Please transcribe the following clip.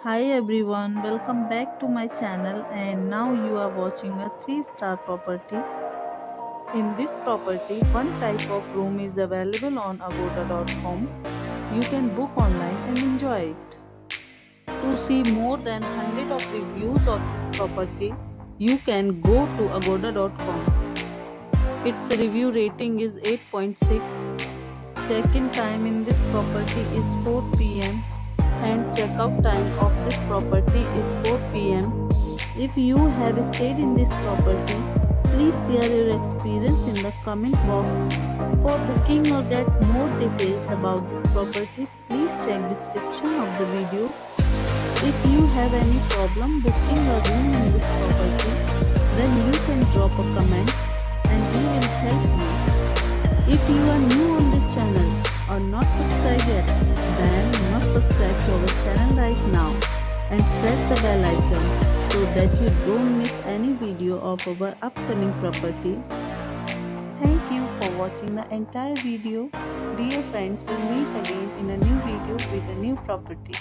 Hi everyone, welcome back to my channel and now you are watching a 3-star property. In this property, one type of room is available on agoda.com. You can book online and enjoy it. To see more than 100 of reviews of this property, you can go to agoda.com. Its review rating is 8.6. Check-in time in this property is 4 p.m. and checkout time of this property is 4 p.m. If you have stayed in this property, please share your experience in the comment box. For booking or get more details about this property, please check description of the video. If you have any problem booking a room in this property, then you can drop a comment and we will help you. If you are new on this channel or not subscribed yet, then you must subscribe to our channel right now and press the bell icon so that you don't miss any video of our upcoming property. Thank you for watching the entire video. Dear friends, we'll meet again in a new video with a new property.